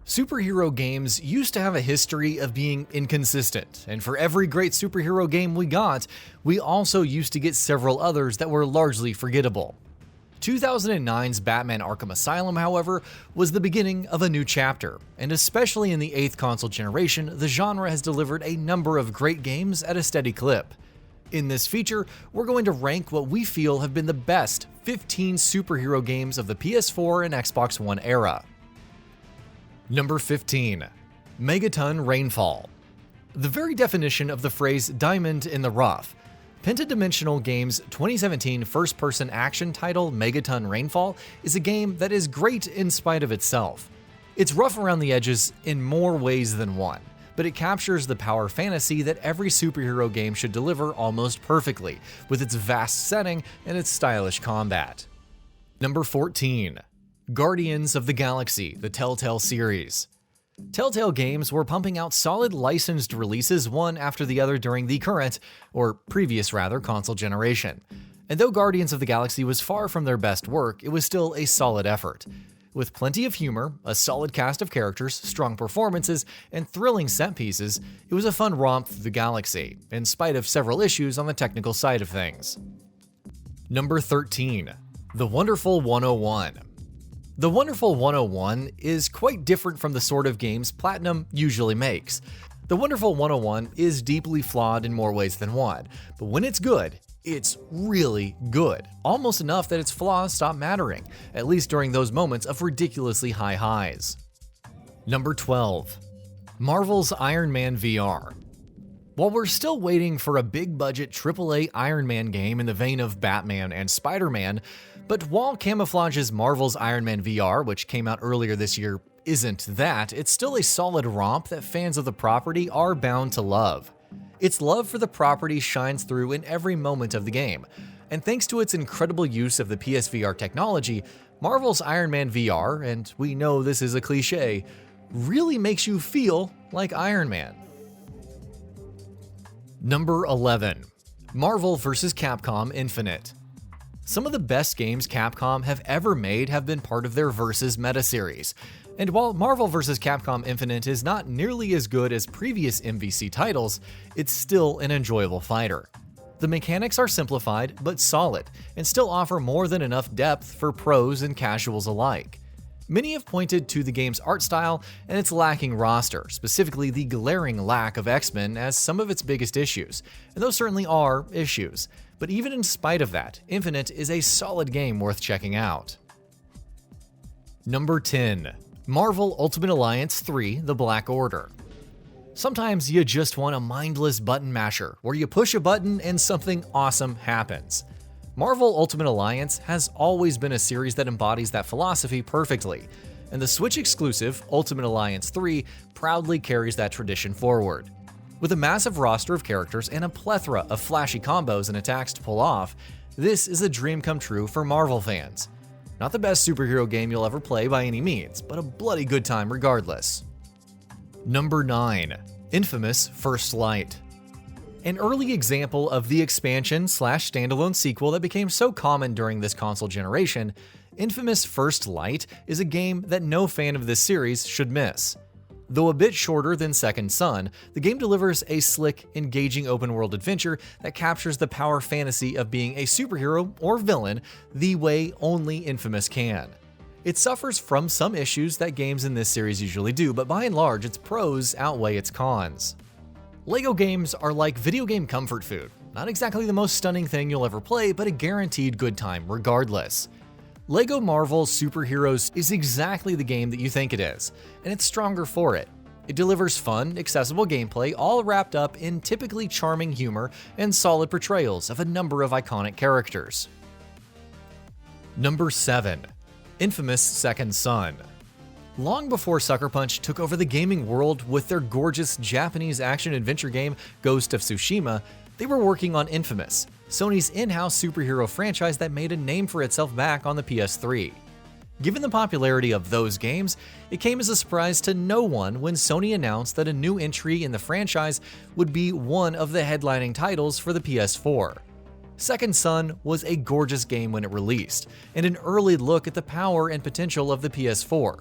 Superhero games used to have a history of being inconsistent, and for every great superhero game we got, we also used to get several others that were largely forgettable. 2009's Batman Arkham Asylum, however, was the beginning of a new chapter, and especially in the 8th console generation, the genre has delivered a number of great games at a steady clip. In this feature, we're going to rank what we feel have been the best 15 superhero games of the PS4 and Xbox One era. Number 15. MEGATON RAINFALL. The very definition of the phrase diamond in the rough. Pentadimensional Games' 2017 first-person action title MEGATON RAINFALL is a game that is great in spite of itself. It's rough around the edges in more ways than one, but it captures the power fantasy that every superhero game should deliver almost perfectly, with its vast setting and its stylish combat. Number 14. Guardians of the Galaxy, the TELLTALE series. TELLTALE games were pumping out solid licensed releases one after the other during the current, or previous rather, console generation. And though Guardians of the Galaxy was far from their best work, it was still a solid effort. With plenty of humor, a solid cast of characters, strong performances, and thrilling set pieces, it was a fun romp through the galaxy, in spite of several issues on the technical side of things. Number 13. The Wonderful 101. The Wonderful 101 is quite different from the sort of games Platinum usually makes. The Wonderful 101 is deeply flawed in more ways than one, but when it's good, it's really good. Almost enough that its flaws stop mattering, at least during those moments of ridiculously high highs. Number 12. Marvel's Iron Man VR. While we're still waiting for a big-budget AAA Iron Man game in the vein of Batman and Spider-Man, but while camouflages Marvel's Iron Man VR, which came out earlier this year, isn't that, it's still a solid romp that fans of the property are bound to love. Its love for the property shines through in every moment of the game, and thanks to its incredible use of the PSVR technology, Marvel's Iron Man VR, and we know this is a cliche, really makes you feel like Iron Man. Number 11. Marvel vs. Capcom Infinite. Some of the best games Capcom have ever made have been part of their Versus meta series, and while Marvel vs. Capcom Infinite is not nearly as good as previous MVC titles, it's still an enjoyable fighter. The mechanics are simplified but solid, and still offer more than enough depth for pros and casuals alike. Many have pointed to the game's art style and its lacking roster, specifically the glaring lack of X-Men as some of its biggest issues, and those certainly are issues. But even in spite of that, Infinite is a solid game worth checking out. Number 10. Marvel Ultimate Alliance 3: The Black Order. Sometimes you just want a mindless button masher, where you push a button and something awesome happens. Marvel Ultimate Alliance has always been a series that embodies that philosophy perfectly, and the Switch exclusive Ultimate Alliance 3 proudly carries that tradition forward. With a massive roster of characters and a plethora of flashy combos and attacks to pull off, this is a dream come true for Marvel fans. Not the best superhero game you'll ever play by any means, but a bloody good time regardless. Number 9. Infamous First Light. An early example of the expansion/standalone sequel that became so common during this console generation, Infamous First Light is a game that no fan of this series should miss. Though a bit shorter than Second Son, the game delivers a slick, engaging open-world adventure that captures the power fantasy of being a superhero or villain the way only Infamous can. It suffers from some issues that games in this series usually do, but by and large, its pros outweigh its cons. LEGO games are like video game comfort food. Not exactly the most stunning thing you'll ever play, but a guaranteed good time regardless. LEGO Marvel Superheroes is exactly the game that you think it is, and it's stronger for it. It delivers fun, accessible gameplay all wrapped up in typically charming humor and solid portrayals of a number of iconic characters. Number 7. Infamous Second Son. Long before Sucker Punch took over the gaming world with their gorgeous Japanese action-adventure game Ghost of Tsushima, they were working on Infamous, Sony's in-house superhero franchise that made a name for itself back on the PS3. Given the popularity of those games, it came as a surprise to no one when Sony announced that a new entry in the franchise would be one of the headlining titles for the PS4. Second Son was a gorgeous game when it released, and an early look at the power and potential of the PS4.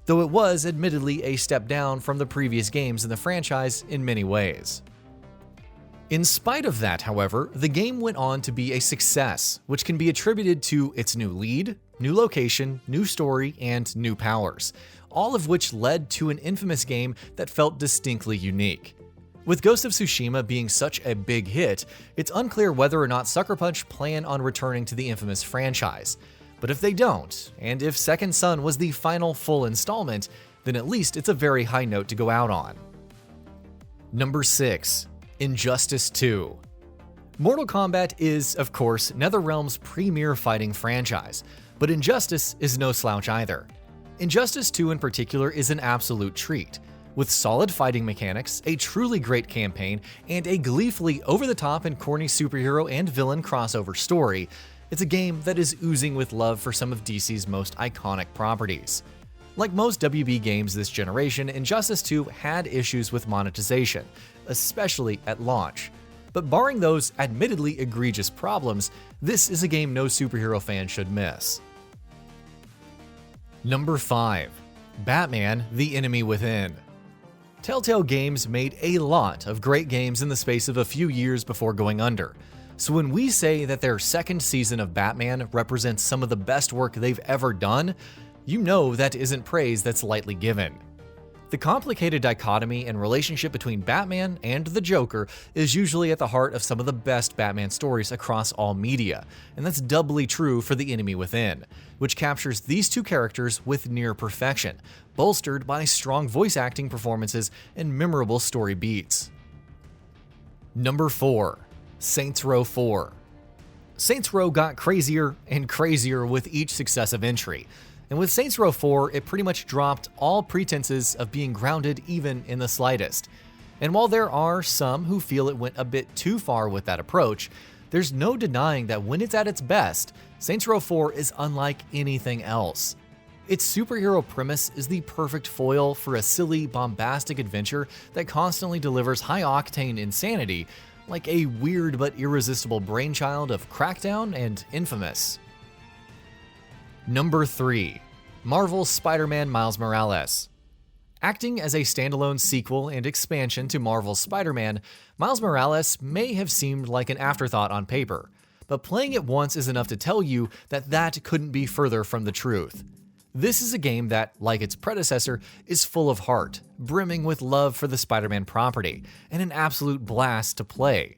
though it was admittedly a step down from the previous games in the franchise in many ways. In spite of that, however, the game went on to be a success, which can be attributed to its new lead, new location, new story, and new powers, all of which led to an infamous game that felt distinctly unique. With Ghost of Tsushima being such a big hit, it's unclear whether or not Sucker Punch plan on returning to the infamous franchise. But if they don't, and if Second Son was the final full installment, then at least it's a very high note to go out on. Number 6. Injustice 2. Mortal Kombat is, of course, NetherRealm's premier fighting franchise, but Injustice is no slouch either. Injustice 2 in particular is an absolute treat. With solid fighting mechanics, a truly great campaign, and a gleefully over-the-top and corny superhero and villain crossover story, it's a game that is oozing with love for some of DC's most iconic properties. Like most WB games this generation, Injustice 2 had issues with monetization, especially at launch. But barring those admittedly egregious problems, this is a game no superhero fan should miss. Number 5. Batman: The Enemy Within. Telltale Games made a lot of great games in the space of a few years before going under. So when we say that their second season of Batman represents some of the best work they've ever done, you know that isn't praise that's lightly given. The complicated dichotomy and relationship between Batman and the Joker is usually at the heart of some of the best Batman stories across all media, and that's doubly true for The Enemy Within, which captures these two characters with near perfection, bolstered by strong voice acting performances and memorable story beats. Number 4. Saints Row 4. Saints Row got crazier and crazier with each successive entry, and with Saints Row 4, it pretty much dropped all pretenses of being grounded even in the slightest. And while there are some who feel it went a bit too far with that approach, there's no denying that when it's at its best, Saints Row 4 is unlike anything else. Its superhero premise is the perfect foil for a silly, bombastic adventure that constantly delivers high-octane insanity, like a weird but irresistible brainchild of Crackdown and Infamous. Number 3. Marvel's Spider-Man Miles Morales. Acting as a standalone sequel and expansion to Marvel's Spider-Man, Miles Morales may have seemed like an afterthought on paper, but playing it once is enough to tell you that that couldn't be further from the truth. This is a game that, like its predecessor, is full of heart, brimming with love for the Spider-Man property, and an absolute blast to play.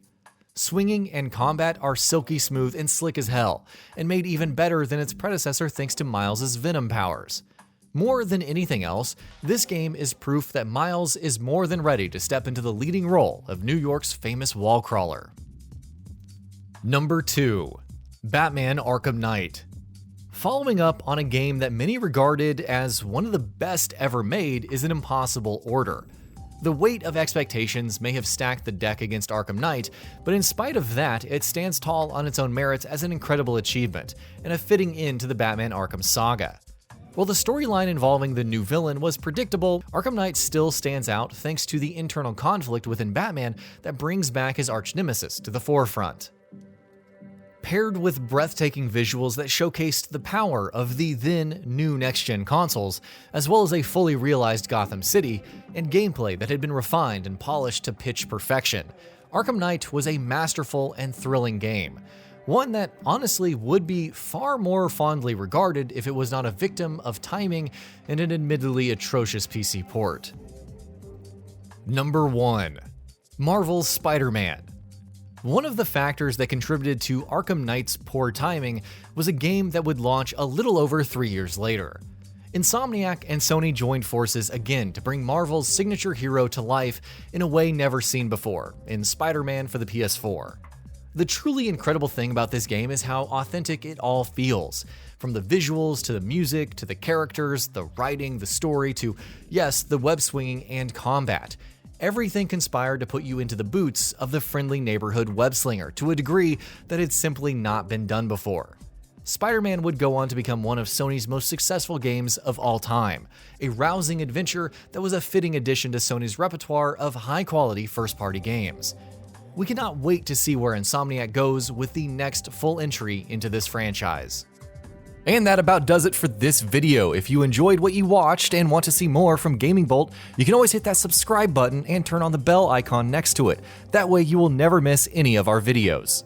Swinging and combat are silky smooth and slick as hell, and made even better than its predecessor thanks to Miles' Venom powers. More than anything else, this game is proof that Miles is more than ready to step into the leading role of New York's famous wall crawler. Number 2. Batman: Arkham Knight. Following up on a game that many regarded as one of the best ever made is an impossible order. The weight of expectations may have stacked the deck against Arkham Knight, but in spite of that, it stands tall on its own merits as an incredible achievement, and a fitting end to the Batman Arkham saga. While the storyline involving the new villain was predictable, Arkham Knight still stands out thanks to the internal conflict within Batman that brings back his arch-nemesis to the forefront. Paired with breathtaking visuals that showcased the power of the then new next-gen consoles, as well as a fully realized Gotham City, and gameplay that had been refined and polished to pitch perfection, Arkham Knight was a masterful and thrilling game. One that honestly would be far more fondly regarded if it was not a victim of timing and an admittedly atrocious PC port. Number 1. Marvel's Spider-Man. One of the factors that contributed to Arkham Knight's poor timing was a game that would launch a little over 3 years later. Insomniac and Sony joined forces again to bring Marvel's signature hero to life in a way never seen before, in Spider-Man for the PS4. The truly incredible thing about this game is how authentic it all feels. From the visuals, to the music, to the characters, the writing, the story, to, yes, the web swinging and combat. Everything conspired to put you into the boots of the friendly neighborhood web-slinger to a degree that had simply not been done before. Spider-Man would go on to become one of Sony's most successful games of all time, a rousing adventure that was a fitting addition to Sony's repertoire of high-quality first-party games. We cannot wait to see where Insomniac goes with the next full entry into this franchise. And that about does it for this video. If you enjoyed what you watched and want to see more from GamingBolt, you can always hit that subscribe button and turn on the bell icon next to it. That way you will never miss any of our videos.